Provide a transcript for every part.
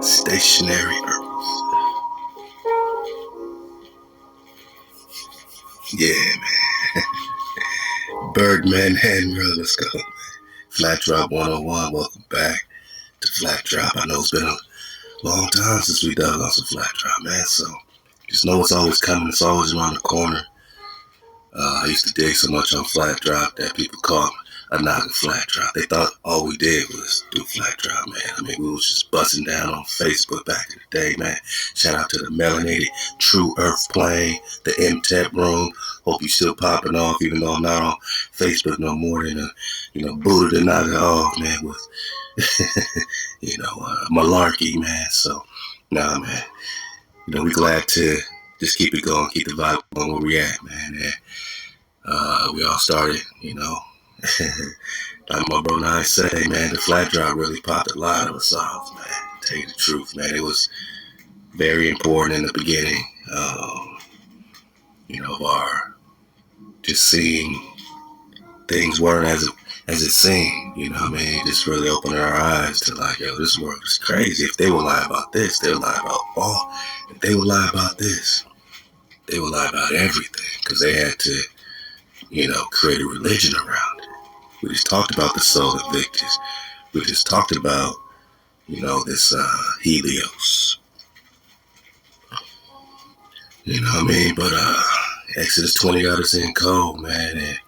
Stationary Earth. Yeah, man. Birdman Handler, let's go. Flat Drop 101, welcome back to Flat Drop. I know it's been a long time since we dug on some Flat Drop, man, so just know it's always coming, it's always around the corner. I used to dig so much on Flat Drop that people called a knocking Flat Drop. They thought all we did was do Flat Drop, man. I mean, we was just busting down on Facebook back in the day, man. Shout out to the Melanated True Earth Plane, the M-Tech Room. Hope you still popping off, even though I'm not on Facebook no more than Buddha to knock it off, man, with, malarkey, man. So, nah, man. We glad to just keep it going, keep the vibe going where we at, man. And we all started, like my bro Nine say, man, the Flat Drop really popped a lot of us off, man. Tell you the truth, man. It was very important in the beginning, of our just seeing things weren't as it seemed, just really opening our eyes to like, yo, this world is crazy. If they will lie about this, they'll lie about all. If they will lie about this, they will lie about everything, because they had to, create a religion around it. We just talked about the Soul Invictus. We just talked about, this Helios. You know what I mean? But Exodus 20 got us in cold, man. And,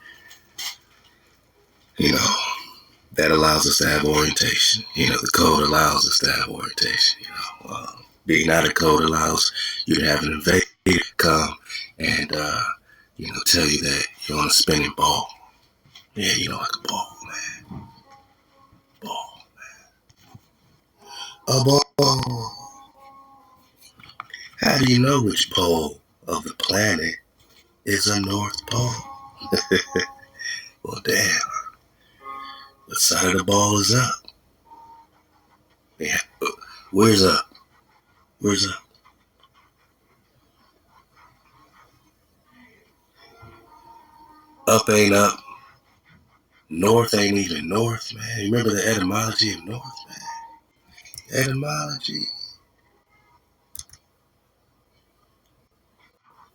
that allows us to have orientation. The code allows us to have orientation. Being out of code allows you to have an invader come and, tell you that you're on a spinning ball. Yeah, like a ball, man. Ball, man. A ball. How do you know which pole of the planet is a North Pole? Well, damn. What side of the ball is up? Yeah. Where's up? Where's up? Up ain't up. North ain't even north, man. You remember the etymology of north, man? Etymology.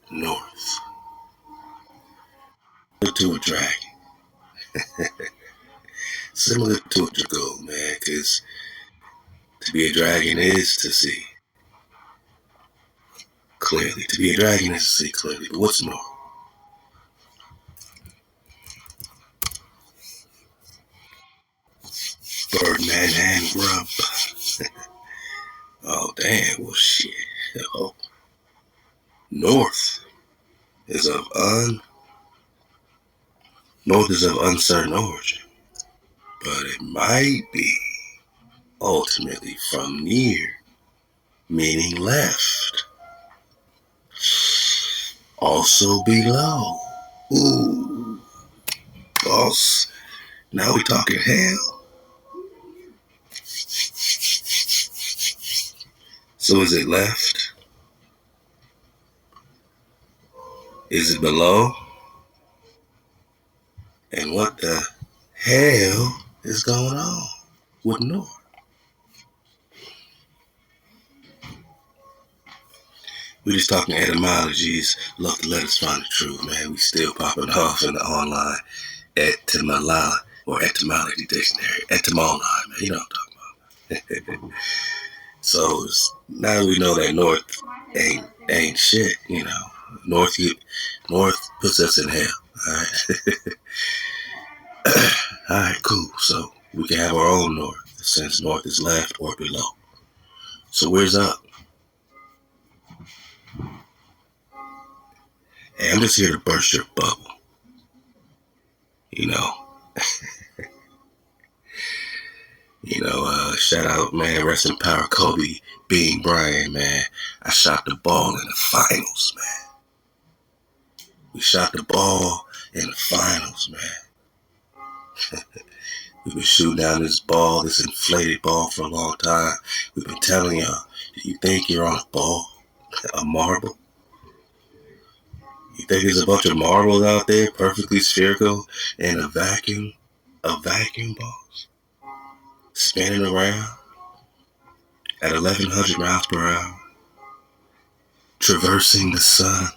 North. To a dragon. Similar to a dragon, man, because to be a dragon is to see clearly. To be a dragon is to see clearly. But what's north? Birdman and Grump. Oh, damn. Well, shit. Oh. North is of uncertain origin, but it might be ultimately from near, meaning left. Also below. Ooh, boss. Now we talking hell. So is it left? Is it below? And what the hell is going on with north? We just talking etymologies. Love to let us find the truth, man. We still popping off in the online etymology dictionary. Etymology, man. You know what I'm talking about. So now we know that north ain't shit, North puts us in hell. Alright. Alright, cool. So we can have our own north, since north is left or below. So where's up? Hey, I'm just here to burst your bubble. Shout out, man, rest in power, Kobe Bean Bryant, man. I shot the ball in the finals, man. We shot the ball in the finals, man. We've been shooting down this inflated ball for a long time. We've been telling y'all, do you think you're on a ball, a marble? You think there's a bunch of marbles out there, perfectly spherical, in a vacuum balls, spinning around? at 1,100 miles per hour, traversing the sun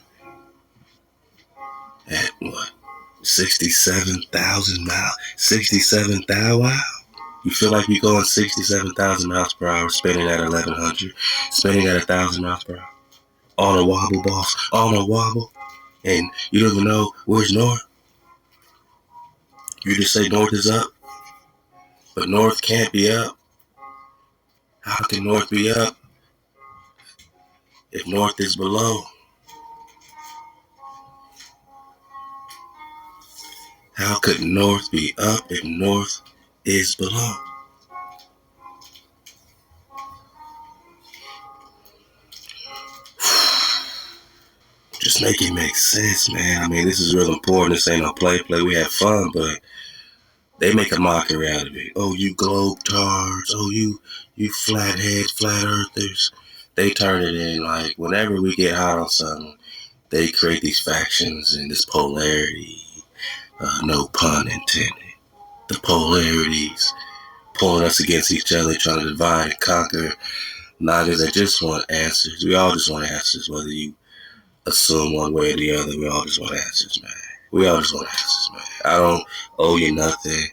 at what? 67,000 miles. 67,000. Wow. You feel like you're going 67,000 miles per hour, spinning at 1,100, spinning at 1,000 miles per hour. On a wobble, boss. On a wobble. And you don't even know where's north. You just say north is up. But north can't be up. How can north be up if north is below? How could north be up if north is below? Just make it make sense, man. I mean, this is real important. This ain't no play. We have fun, but they make a mockery out of it. Oh, you globetards. Oh, you flatheads, flat earthers. They turn it in like whenever we get hot on something, they create these factions and this polarity. No pun intended. The polarities pulling us against each other, trying to divide and conquer. Neither that just want answers. We all just want answers, whether you assume one way or the other. We all just want answers, man. We all just want answers, man. I don't owe you nothing,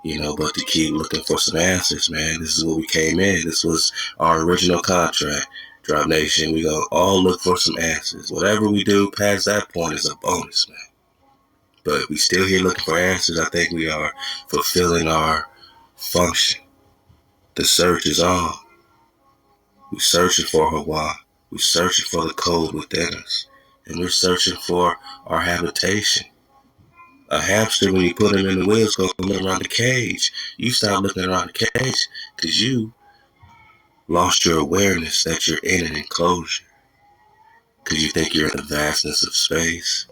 but to keep looking for some answers, man. This is what we came in. This was our original contract. Drop Nation, we gonna all look for some answers. Whatever we do past that point is a bonus, man. But we still here looking for answers. I think we are fulfilling our function. The search is on. We're searching for Hawaii. We're searching for the code within us. And we're searching for our habitation. A hamster, when you put him in the wheels, goes look around the cage. You stop looking around the cage because you lost your awareness that you're in an enclosure. Because you think you're in the vastness of space.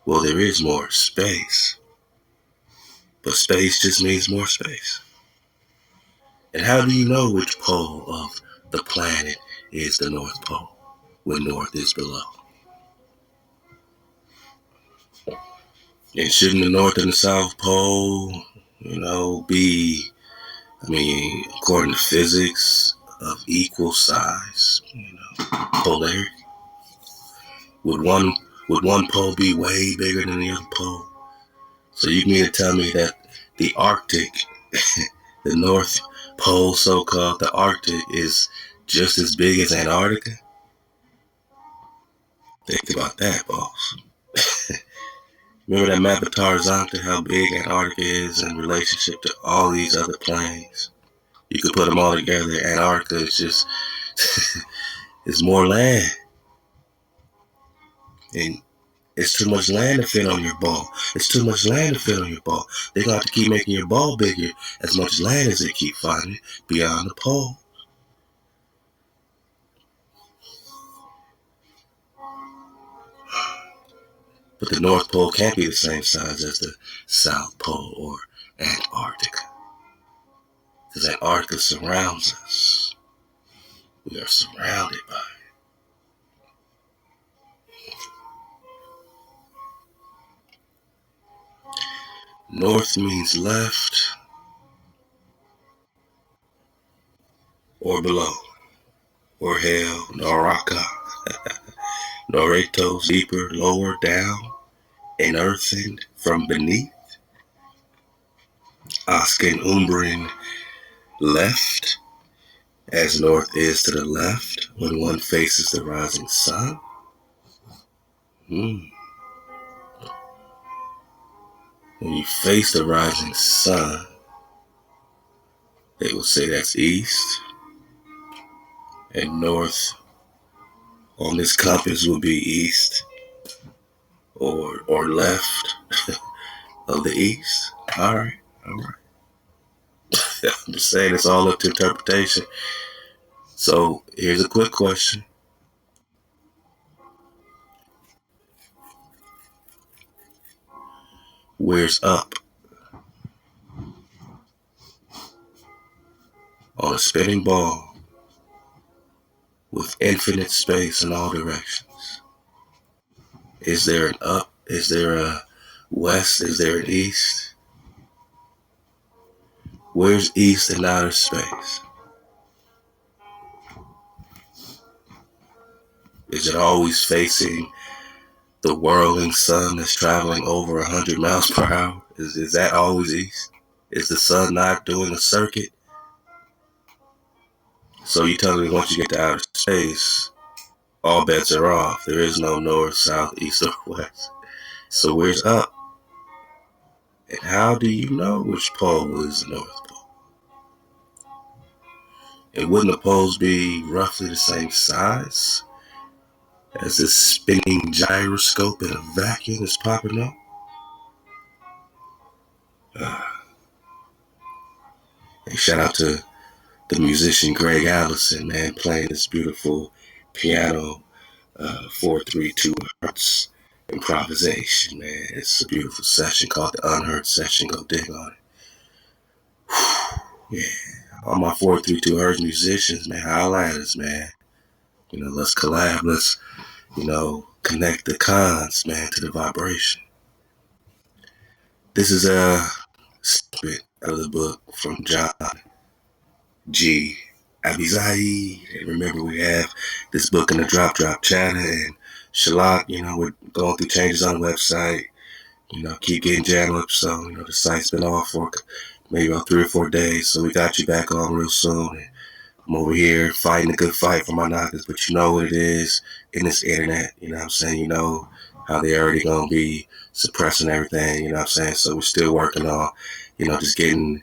Well, there is more space. But space just means more space. And how do you know which pole of the planet is the North Pole when North is below? And shouldn't the North and the South Pole, be, according to physics, of equal size, polarity? Would one pole be way bigger than the other pole? So you mean to tell me that the Arctic, the North Pole, so-called, the Arctic, is just as big as Antarctica? Think about that, boss. Remember that map of Tarzan, how big Antarctica is in relationship to all these other planes? You could put them all together. Antarctica is just, it's more land. And it's too much land to fit on your ball. It's too much land to fit on your ball. They're going to have to keep making your ball bigger as much land as they keep finding beyond the pole. But the North Pole can't be the same size as the South Pole or Antarctica. Because Antarctica surrounds us. We are surrounded by it. North means left or below, or hell, Noraka, Noreto, deeper, lower, down, and earthen from beneath. Asking Umbrian left, as north is to the left when one faces the rising sun. When you face the rising sun, they will say that's east, and north on this compass will be east or left of the east. All right. I'm just saying it's all up to interpretation. So here's a quick question. Where's up? On a spinning ball with infinite space in all directions. Is there an up? Is there a west? Is there an east? Where's east in outer space? Is it always facing the whirling sun that's traveling over 100 miles per hour? Is that always east? Is the sun not doing a circuit? So you tell me once you get to outer space, all bets are off. There is no north, south, east, or west. So where's up? And how do you know which pole is the North Pole? And wouldn't the poles be roughly the same size as this spinning gyroscope in a vacuum is popping up? And shout out to the musician Greg Allison, man, playing this beautiful piano 4/3/2 hertz improvisation, man. It's a beautiful session called the Unheard Session. Go dig on it. Yeah, all my 4/3/2 hertz musicians, man, holla at us, man. Let's collab. Let's, connect the cons, man, to the vibration. This is a snippet out of the book from John G. Abizaid. And remember, we have this book in the Drop Chatter, and Shalak, we're going through changes on the website. Keep getting jammed up. So, the site's been off for maybe about 3 or 4 days. So we got you back on real soon. And I'm over here fighting a good fight for my knockers, but you know what it is in this internet. You know what I'm saying? You know how they already going to be suppressing everything. You know what I'm saying? So we're still working on, just getting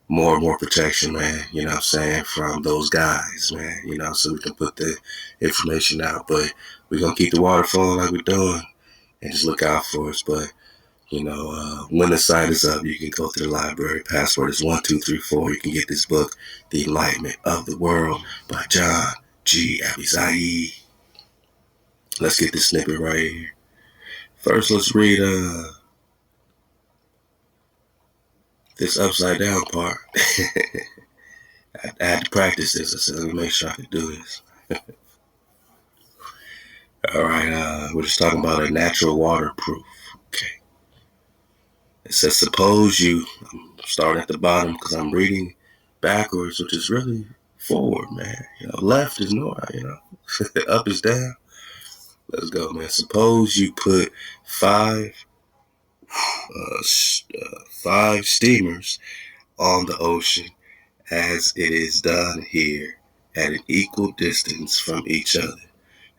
more and more protection, man, you know what I'm saying, from those guys, man, so we can put the information out. But we're going to keep the water flowing like we're doing and just look out for us. But, when the site is up, you can go to the library. Password is 1234. You can get this book, The Enlightenment of the World by John G. Abizaid. Let's get this snippet right here. First, let's read this upside down part. I had to practice this. I said, let me make sure I can do this. All right, we're just talking about a natural waterproof. Okay. It says, suppose you, I'm starting at the bottom because I'm reading backwards, which is really forward, man. Left is north, up is down. Let's go, man. Suppose you put five steamers on the ocean as it is done here at an equal distance from each other.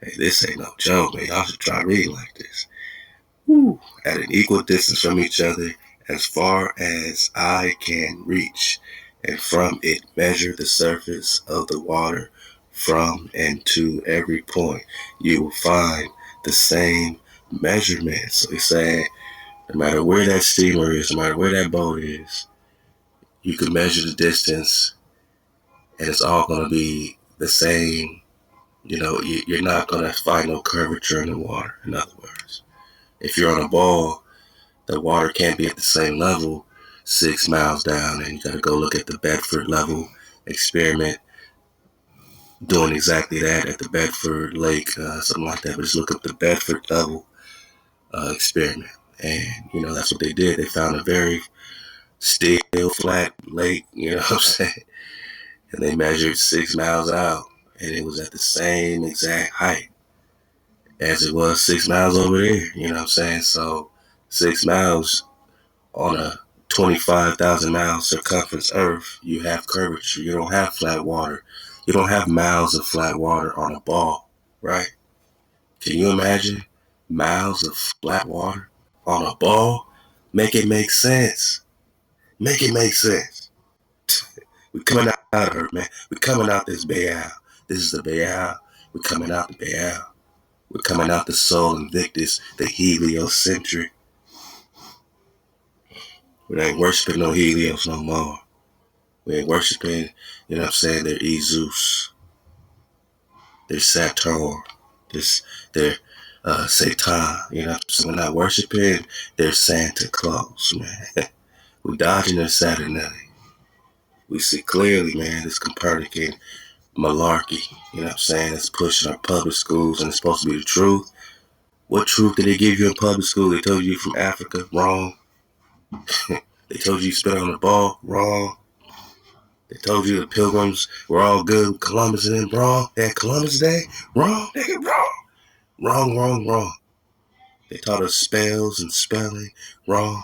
Hey, this ain't no joke, man. Y'all should try reading like this. Woo. At an equal distance from each other as far as eye can reach, and from it measure the surface of the water from and to every point. You will find the same measurement. So he's saying, no matter where that steamer is, no matter where that boat is, you can measure the distance and it's all going to be the same. You're not going to find no curvature in the water, in other words. If you're on a ball, the water can't be at the same level 6 miles down, and you got to go look at the Bedford level experiment doing exactly that at the Bedford Lake, something like that. But just look up the Bedford level experiment. And, that's what they did. They found a very still, flat lake, you know what I'm saying? And they measured 6 miles out, and it was at the same exact height as it was 6 miles over there, you know what I'm saying? So 6 miles on a 25,000 mile circumference Earth, you have curvature. You don't have flat water. You don't have miles of flat water on a ball, right? Can you imagine miles of flat water on a ball? Make it make sense. Make it make sense. We're coming out of Earth, man. We're coming out this Baal. This is the Baal. We're coming out the Baal. We're coming out the Sol Invictus, the heliocentric. We ain't worshiping no Helios no more. We ain't worshiping, you know what I'm saying, their Zeus, their Saturn, their Satan, you know what I'm saying? We're not worshiping their Santa Claus, man. We're dodging their Saturnalia. We see clearly, man, this Copernican malarkey, you know what I'm saying, it's pushing our public schools and it's supposed to be the truth. What truth did they give you in public school? They told you from Africa, wrong. They told you spit on the ball, wrong. They told you the Pilgrims were all good, Columbus and them, wrong. They had Columbus Day, wrong, nigga, wrong. Wrong, wrong, wrong. They taught us spells and spelling. Wrong.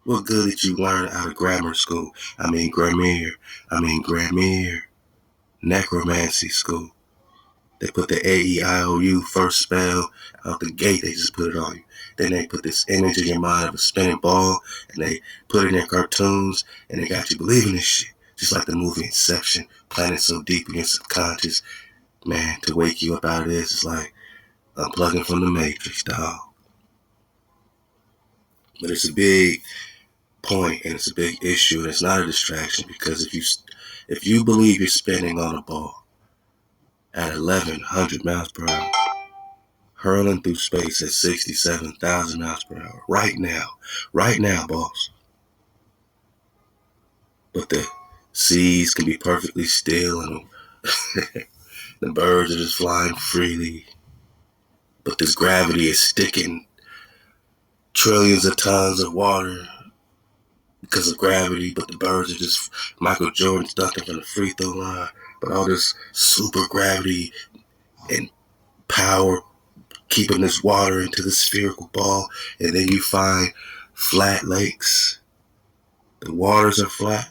What good did you learn out of grammar school? Grammar. Necromancy school. They put the A-E-I-O-U first spell out the gate. They just put it on you. Then they put this image in your mind of a spinning ball, and they put it in cartoons, and they got you believing this shit. Just like the movie Inception, planted so deep in your subconscious. Man, to wake you up out of this is like unplugging from the Matrix, dog. But it's a big point, and it's a big issue, and it's not a distraction, because if you believe you're spinning on a ball at 1,100 miles per hour, hurling through space at 67,000 miles per hour, right now, boss. But the seas can be perfectly still, and the birds are just flying freely. But this gravity is sticking trillions of tons of water because of gravity, but the birds are just Michael Jordan dunking from the free throw line. But all this super gravity and power keeping this water into the spherical ball, and then you find flat lakes. The waters are flat.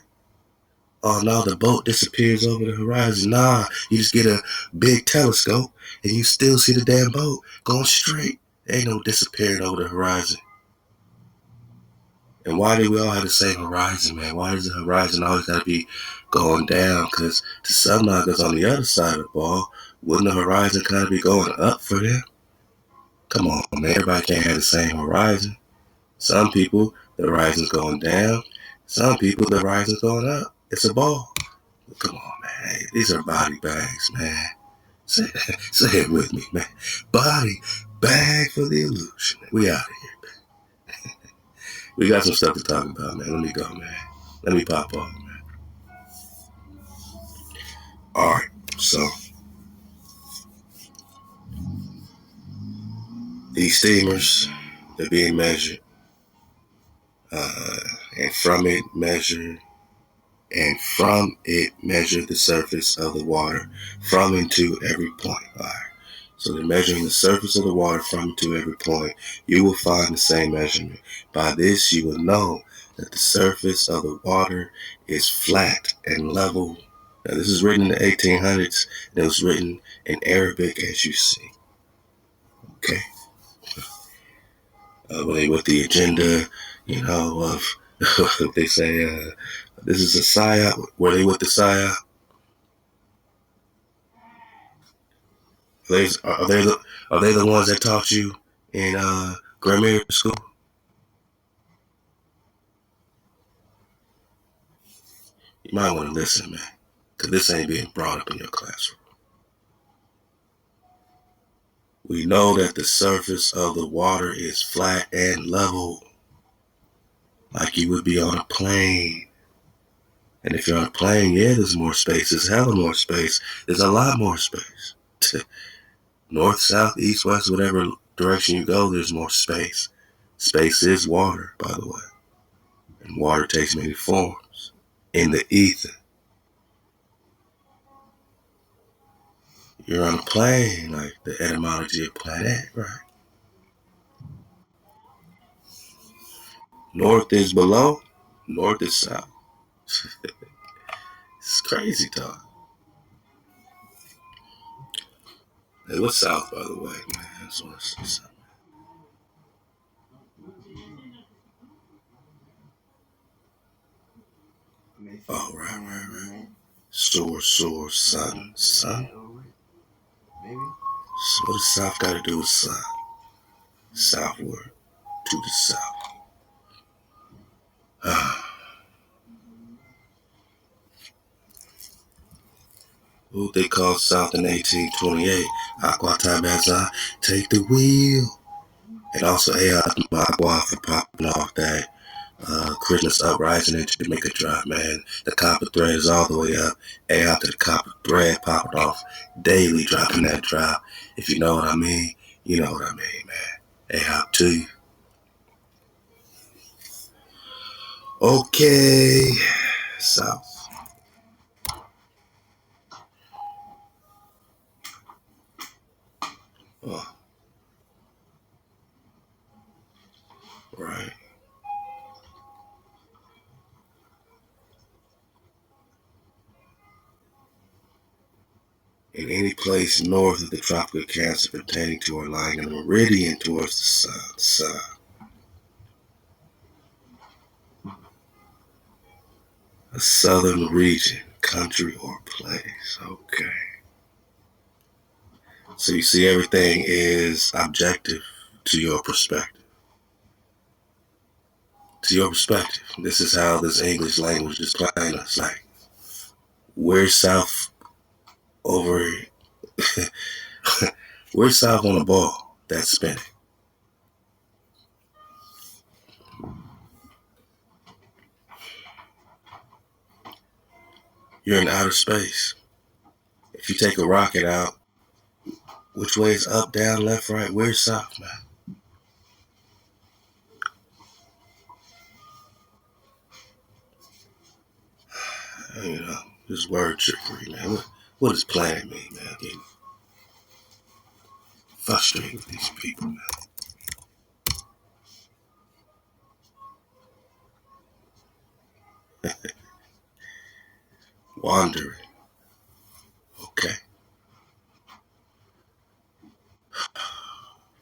Oh no, the boat disappears over the horizon. Nah, you just get a big telescope and you still see the damn boat going straight. Ain't no disappearing over the horizon. And why do we all have the same horizon, man? Why does the horizon always gotta be going down? Because to some knockers on the other side of the ball, wouldn't the horizon kind of be going up for them? Come on, man. Everybody can't have the same horizon. Some people, the horizon's going down. Some people, the horizon's going up. It's a ball. Come on, man. These are body bags, man. Say it with me, man. Body bag for the illusion. We out of here. We got some stuff to talk about, man. Let me go, man. Let me pop off, man. All right. So these steamers, they're being measured, and from it measure the surface of the water from and to every point. All right. So they're measuring the surface of the water from and to every point. You will find the same measurement. By this, you will know that the surface of the water is flat and level. Now, this is written in the 1800s, and it was written in Arabic, as you see. Okay. With the agenda, of they say this is a psyop. Were they with the psyop? Are they the ones that taught you in grammar school? You might want to listen, man, because this ain't being brought up in your classroom. We know that the surface of the water is flat and level, like you would be on a plane. And if you're on a plane, yeah, there's more space. There's hella more space. There's a lot more space. North, south, east, west, whatever direction you go, there's more space. Space is water, by the way. And water takes many forms. In the ether. You're on a plane, like the etymology of planet, right? North is below, north is south. It's crazy talk. Hey, what's south, by the way, man? I just want to say something. Oh, right. Soar, sun. So what does south got to do with sun? Southward to the south. Who they called South in 1828? Aqua Tabazan, take the wheel. And also Magua for popping off that Christmas uprising in Jamaica drop, man. The copper thread is all the way up. After the copper thread popping off daily, dropping that drop. If you know what I mean, you know what I mean, man. A-hop to you. Okay, South. Oh. in any place north of the Tropic of Cancer pertaining to or lying in a meridian towards the sun. A southern region, country, or place. Okay. So you see, everything is objective to your perspective. To your perspective. This is how this English language is playing us. Like, we're south over, we're south on a ball that's spinning. You're in outer space. If you take a rocket out, which way is up, down, left, right? Where's south, man? You know, this word trickery, man. What does planet mean, man? I'm getting frustrated with these people, man. Wandering. Okay.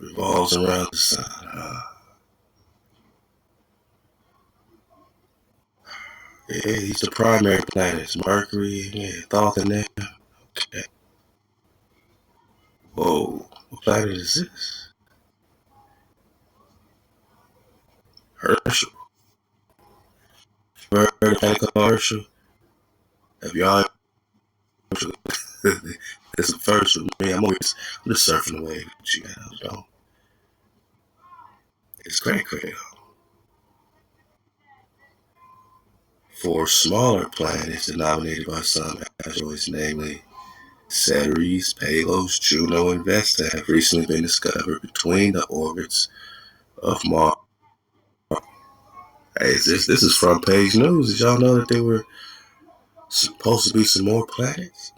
Revolves around the sun. Yeah, these the primary planets. Mercury, yeah, Thoth and them. Okay. Whoa. What planet is this? Herschel. Heard of a planet called Herschel? Have y'all Herschel? It's the first for me. I'm just surfing the wave with you guys, though. It's crazy. For smaller planets denominated by some asteroids, namely Ceres, Palos, Juno, and Vesta, have recently been discovered between the orbits of Mars. Hey, this is front page news. Did y'all know that there were supposed to be some more planets?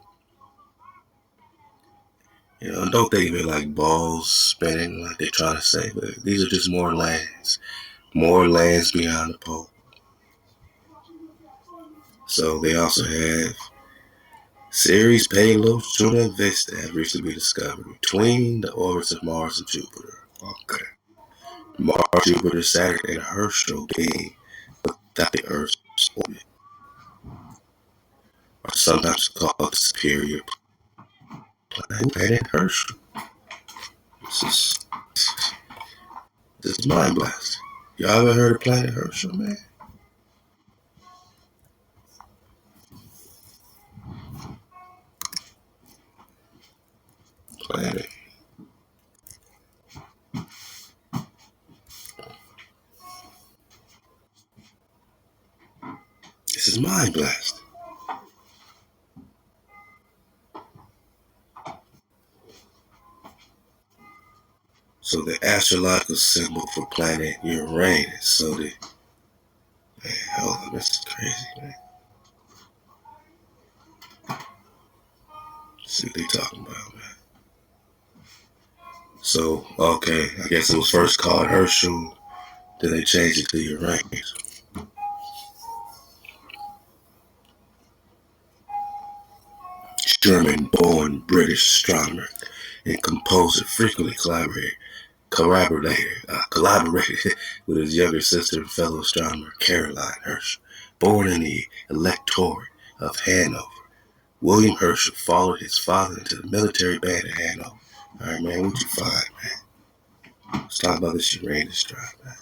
You know, don't think of it like balls spinning like they're trying to say, but these are just more lands beyond the pole. So they also have Ceres, Palos, Juno, and Vesta have recently been discovered between the orbits of Mars and Jupiter. Okay. Mars, Jupiter, Saturn, and Herschel being without the Earth's orbit are sometimes called the superior planet Herschel. This is, this is mind blasting. Y'all ever heard of planet Herschel, man? Planet. This is mind blasting. So the astrological symbol for planet Uranus. So the man, hold on, this is crazy, man. Let's see what they talking about, man. So, okay, I guess it was first called Herschel, then they changed it to Uranus. German-born British astronomer and composer frequently collaborated with his younger sister and fellow astronomer Caroline Herschel. Born in the electorate of Hanover, William Herschel followed his father into the military band at Hanover. All right, man, what you find, man? Let's talk about this Uranus drive, man.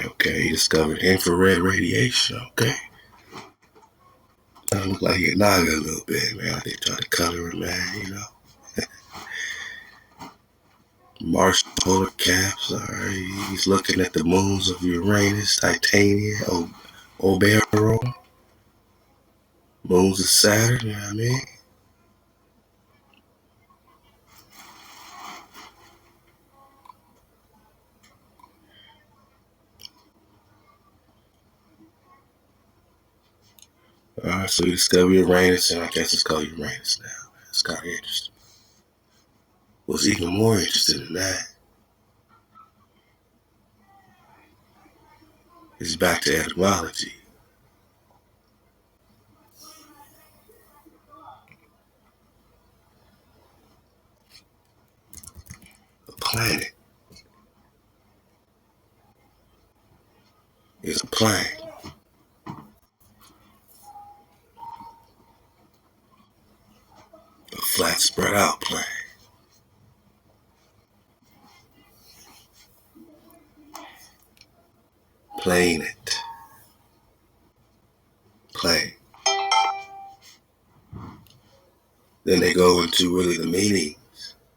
Okay. He discovered infrared radiation. Okay. Kind of look like he Naga a little bit, man. They tried to color him, man, you know. Martian polar caps, alright. He's looking at the moons of Uranus, Titania, Oberon, moons of Saturn, you know what I mean? Alright, so we discovered Uranus, and I guess it's called Uranus now. It's kind of interesting. What's even more interesting than that is back to etymology. planet is a plane. A flat, spread out plane. Plane it. Plane. Then they go into really the meaning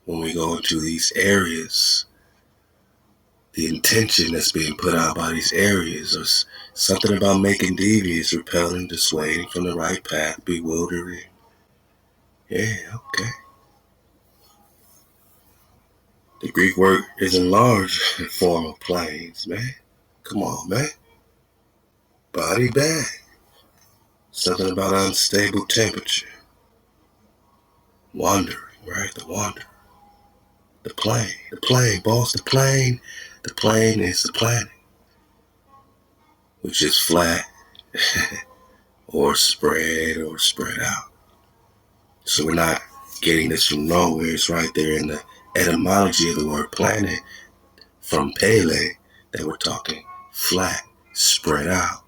when we go into these areas. The intention that's being put out by these areas is something about making devious, repelling, dissuading from the right path, bewildering. Yeah, okay. The Greek word is enlarged in form of planes, man. Come on, man. Body bag. Something about unstable temperature. Wandering, right? The wander. The plane. The plane, boss. The plane. The plane is the planet, which is flat or spread out. So we're not getting this from nowhere. It's right there in the etymology of the word planet from Pele that we're talking flat, spread out,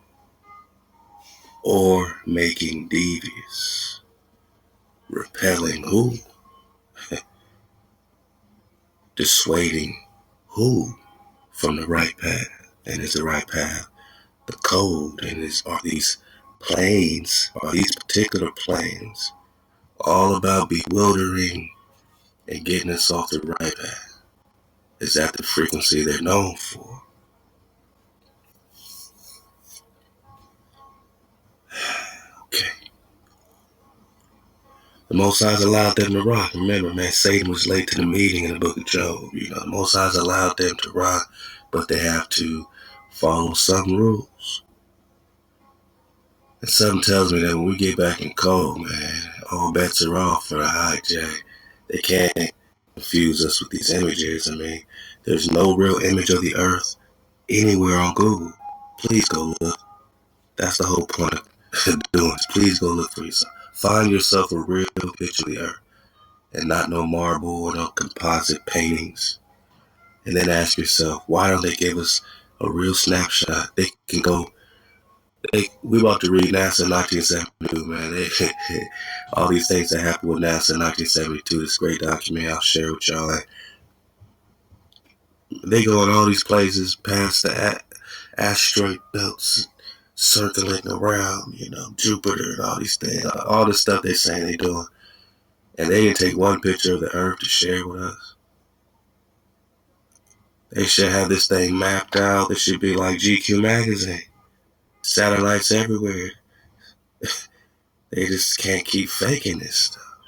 or making devious, repelling who? Dissuading who from the right path. And is the right path the code? And are these planes, are these particular planes all about bewildering and getting us off the right path? Is that the frequency they're known for? Okay. The Most High's allowed them to rock. Remember, man, Satan was late to the meeting in the book of Job. The Most High's allowed them to rock, but they have to follow some rules. And something tells me that when we get back in code, man, all bets are off for the hijack. They can't confuse us with these images. I mean, there's no real image of the earth anywhere on Google. Please go look. That's the whole point of doing this. Please go look for yourself. Find yourself a real picture of the earth and not no marble or no composite paintings. And then ask yourself, why don't they give us a real snapshot? They can go. We about to read NASA 1972, man. All these things that happened with NASA in 1972, this great document I'll share with y'all. They go in all these places past the asteroid belts, circling around, Jupiter and all these things, all the stuff they're saying they're doing. And they didn't take one picture of the Earth to share with us. They should have this thing mapped out. It should be like GQ magazine. Satellites everywhere. They just can't keep faking this stuff.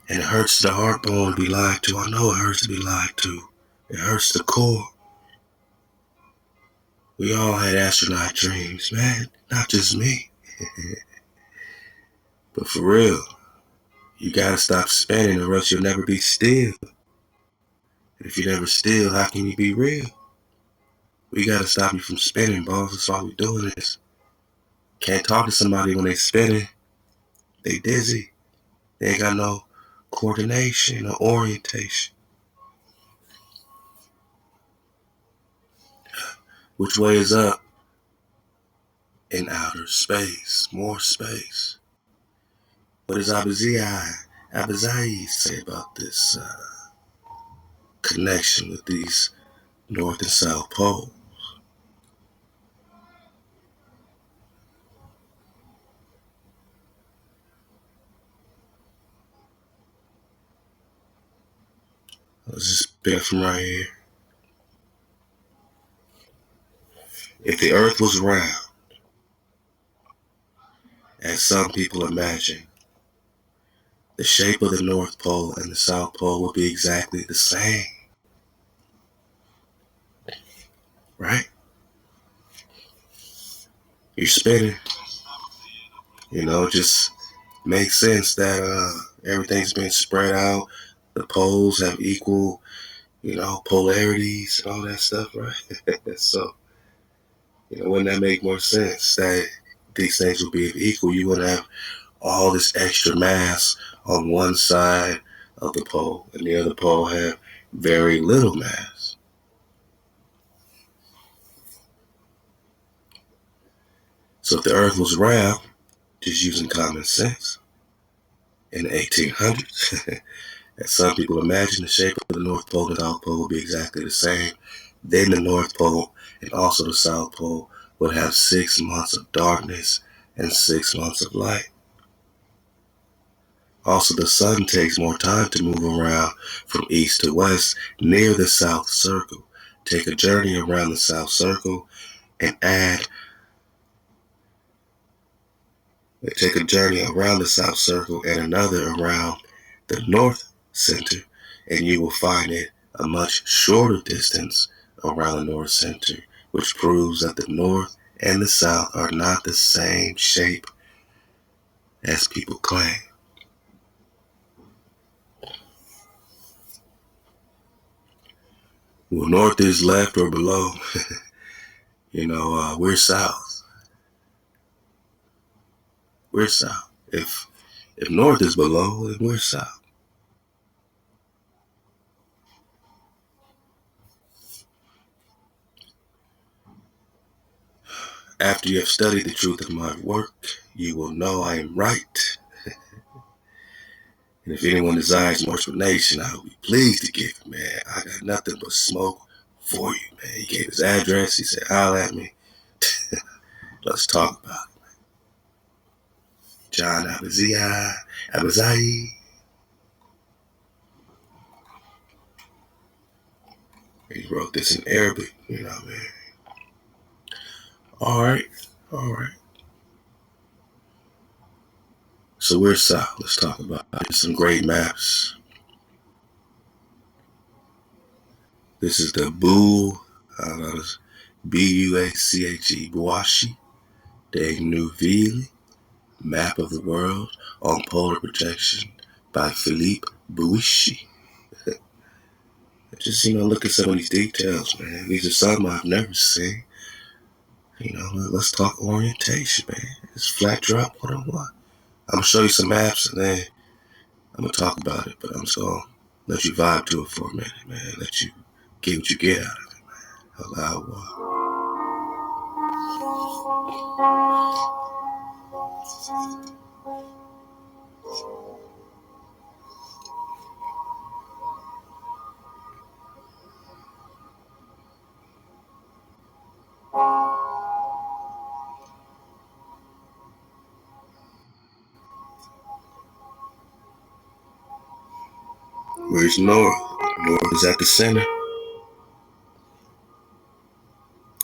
And it hurts the heartbone to be lied to. I know it hurts to be lied to. It hurts the core. We all had astronaut dreams, man. Not just me. But for real, you gotta stop spinning or else you'll never be still. And if you're never still, how can you be real? We gotta stop you from spinning, boss. That's all we're doing is. Can't talk to somebody when they spinning. They dizzy. They ain't got no coordination or orientation. Which way is up? In outer space. More space. What does Abizai say about this connection with these North and South poles? Let's just pick from right here. If the earth was round, as some people imagine, the shape of the North Pole and the South Pole would be exactly the same. Right? You're spinning. It just makes sense that everything's been spread out. The poles have equal, polarities and all that stuff, right? So, wouldn't that make more sense that these things would be equal? You wouldn't have all this extra mass on one side of the pole, and the other pole have very little mass. So if the Earth was round, just using common sense, in the 1800s, as some people imagine, the shape of the North Pole and South Pole would be exactly the same. Then the North Pole and also the South Pole would have 6 months of darkness and 6 months of light. Also, the sun takes more time to move around from east to west near the South Circle. Take a journey around the South Circle and take a journey around the South Circle and another around the North Center, and you will find it a much shorter distance around the North Center, which proves that the North and the South are not the same shape as people claim. Well, North is left or below. We're South. We're South. If North is below, then we're South. After you have studied the truth of my work, you will know I am right. And if anyone desires more explanation, I will be pleased to give it, man. I got nothing but smoke for you, man. He gave his address. He said, holler at me. Let's talk about it. John Abazai. He wrote this in Arabic, man. All right. So we're South. Let's talk about it. Some great maps. This is the Buache, Buache de Neuville map of the world on polar projection by Philippe Buache. Just, look at some of these details, man. These are some I've never seen. Let's talk orientation, man. It's Flat Drop 101. I'm going to show you some maps and then I'm going to talk about it, but I'm just going to let you vibe to it for a minute, man. Let you get what you get out of it, man. Allow Where's North? North is at the center.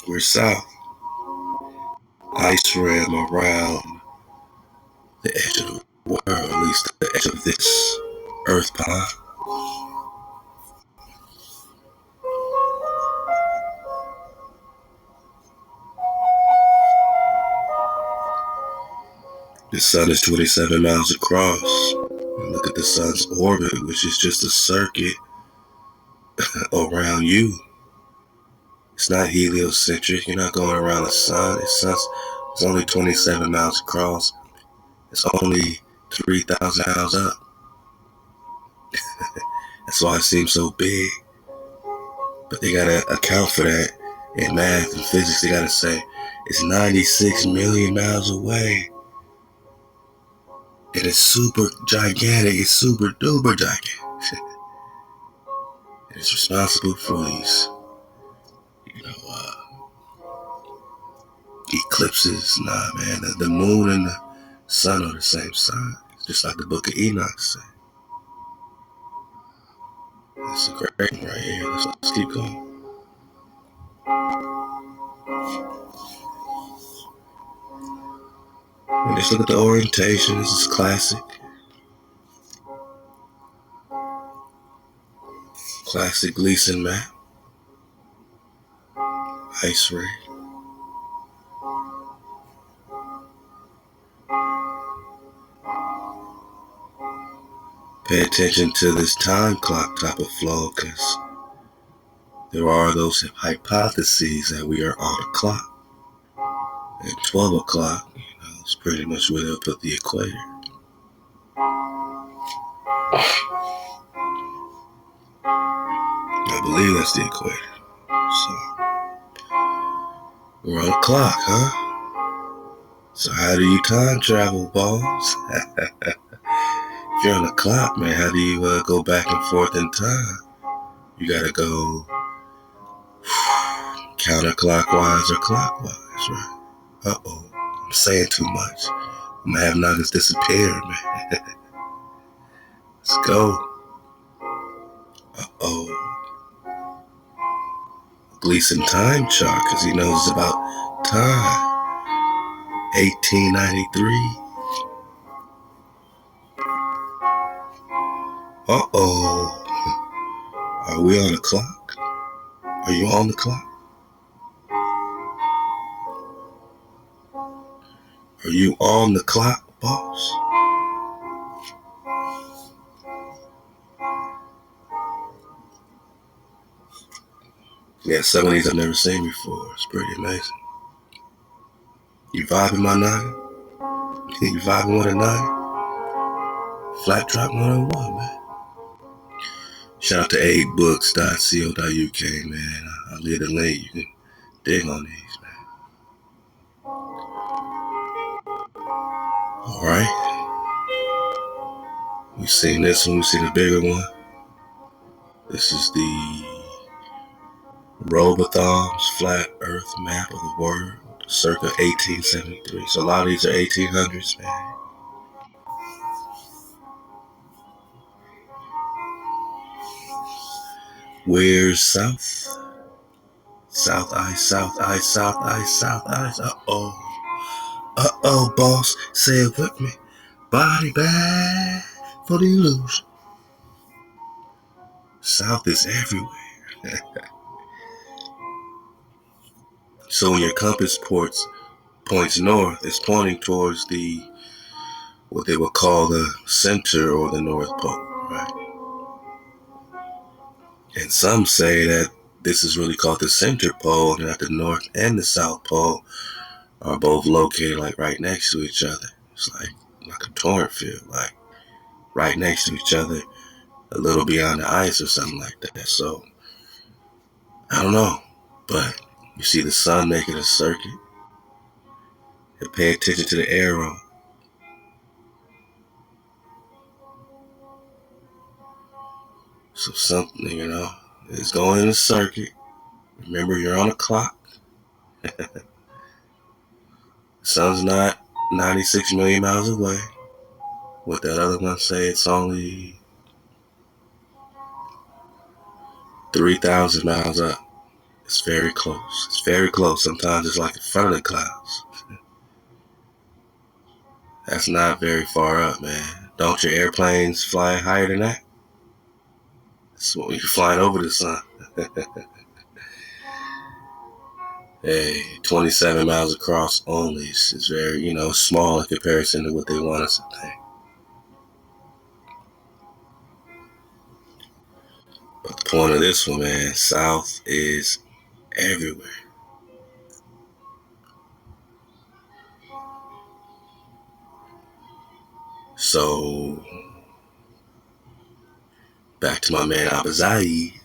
Where's South? Ice rim around the edge of the world, at least the edge of this Earth pond. The sun is 27 miles across. And look at the sun's orbit, which is just a circuit around you. It's not heliocentric. You're not going around the sun. It's only 27 miles across. It's only 3,000 miles up. That's why it seems so big. But they gotta account for that in math and physics. They gotta say it's 96 million miles away. And it's super gigantic. It's super duper gigantic. And it's responsible for these, eclipses. Nah, man. The moon and the sun are the same sign. Just like the book of Enoch said. That's a great one right here. Let's keep going. And just look at the orientation. This is classic. Classic Gleason map. Ice ray. Pay attention to this time clock type of flow, because there are those hypotheses that we are on a clock. And 12 o'clock, is pretty much where they'll put the equator. believe that's the equator. So we're on a clock, huh? So how do you time travel, boss? If you're on a clock, man, how do you go back and forth in time? You gotta go counterclockwise or clockwise, right? Uh-oh, I'm saying too much. I'm gonna have nuggets disappear, man. Let's go. Uh-oh. Gleason time chart, because he knows about time. 1893. Uh-oh. Are we on the clock? Are you on the clock? Are you on the clock, boss? Yeah, some of these I've never seen before. It's pretty amazing. You vibing my noggin? You vibing with a noggin? Flat Drop 101, man. Shout out to aidbooks.co.uk, man. I'll leave the link. You can dig on these, man. Alright. We've seen this one. We've seen a bigger one. This is the Robothom's Flat Earth Map of the World, circa 1873. So a lot of these are 1800s, man. Where's south? South ice, south ice, south ice, south ice. Uh-oh. Uh-oh, boss. Say it with me. Body bag for the illusion. South is everywhere. So when your compass points north, it's pointing towards what they would call the center or the North Pole, right? And some say that this is really called the center pole, and that the North and the South Pole are both located like right next to each other. It's like a torrent field, like right next to each other, a little beyond the ice or something like that. So I don't know, but you see the sun making a circuit, and pay attention to the arrow. So something, is going in a circuit. Remember, you're on a clock. The sun's not 96 million miles away. What that other one say, it's only 3,000 miles up. It's very close. It's very close. Sometimes it's like in front of the clouds. That's not very far up, man. Don't your airplanes fly higher than that? That's when you're flying over the sun. Hey, 27 miles across only. It's very, small in comparison to what they want us to think. But the point of this one, man, south is everywhere. So, back to my man Abazai.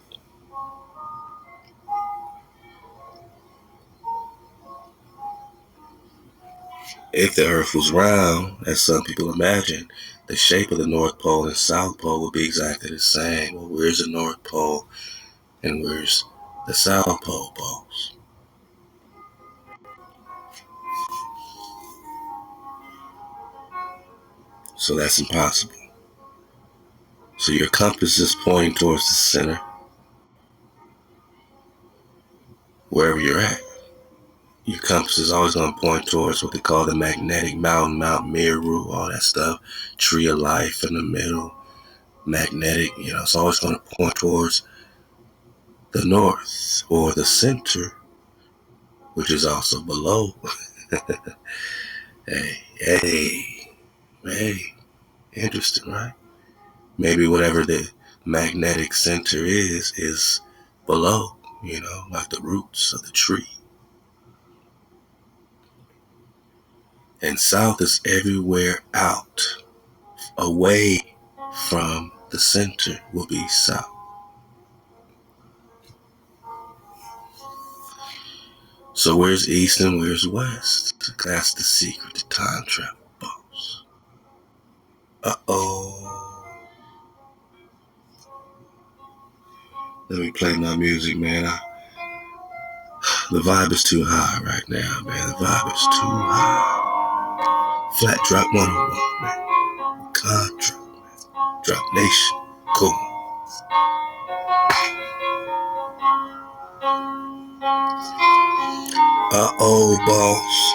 If the Earth was round, as some people imagine, the shape of the North Pole and South Pole would be exactly the same. Well, where's the North Pole and where's the South Pole, boss? So that's impossible. So your compass is pointing towards the center, wherever you're at. Your compass is always going to point towards what they call the magnetic mountain, Mount Meru, all that stuff. Tree of life in the middle, magnetic, it's always going to point towards the north or the center, which is also below. Hey, interesting, right? Maybe whatever the magnetic center is below, like the roots of the tree. And south is everywhere out, away from the center will be south. So where's East and where's West? That's the secret to time travel, boss. Uh-oh. Let me play my music, man. The vibe is too high right now, man. The vibe is too high. Flat Drop 101, man. Contra. Drop Nation. Cool. Uh-oh, boss.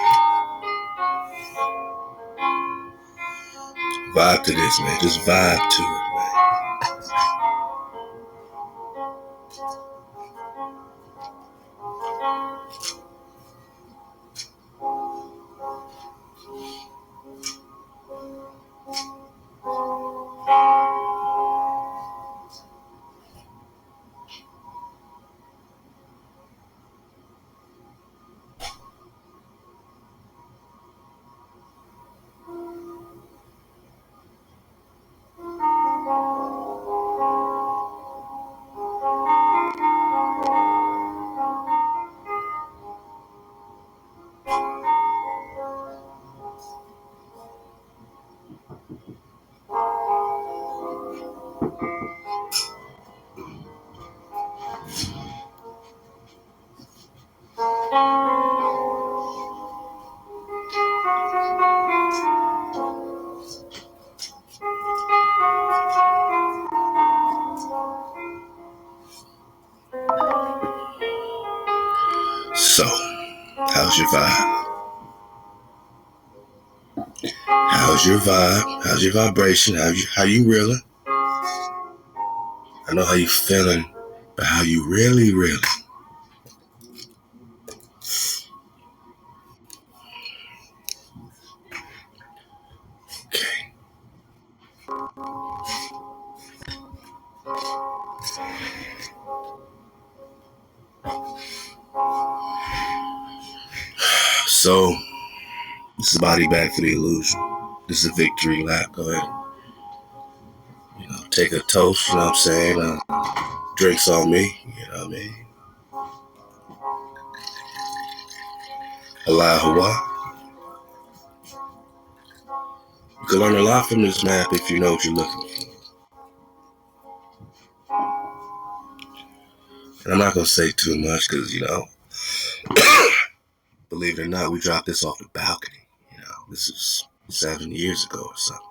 Vibe to this, man. Just vibe to it, man. So, how's your vibe? How's your vibe? How's your vibration? How you reeling? I know how you feeling, but how you really reeling? Okay. So, this is Body Bag for the Illusion. This is a victory lap. Go ahead. Take a toast, you know what I'm saying? Drinks on me, you know what I mean? Aloha. You can learn a lot from this map if you know what you're looking for. And I'm not going to say too much because, believe it or not, we dropped this off the balcony. This is 7 years ago or something.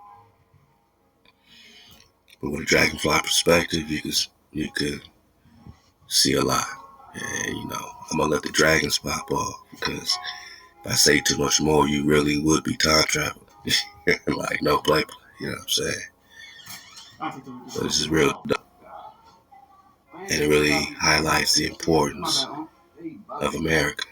But with a dragonfly perspective, you could see a lot. And, I'm going to let the dragons pop off because if I say too much more, you really would be time traveling. Like, no play. You know what I'm saying? So this is real dope. And it really highlights the importance of America.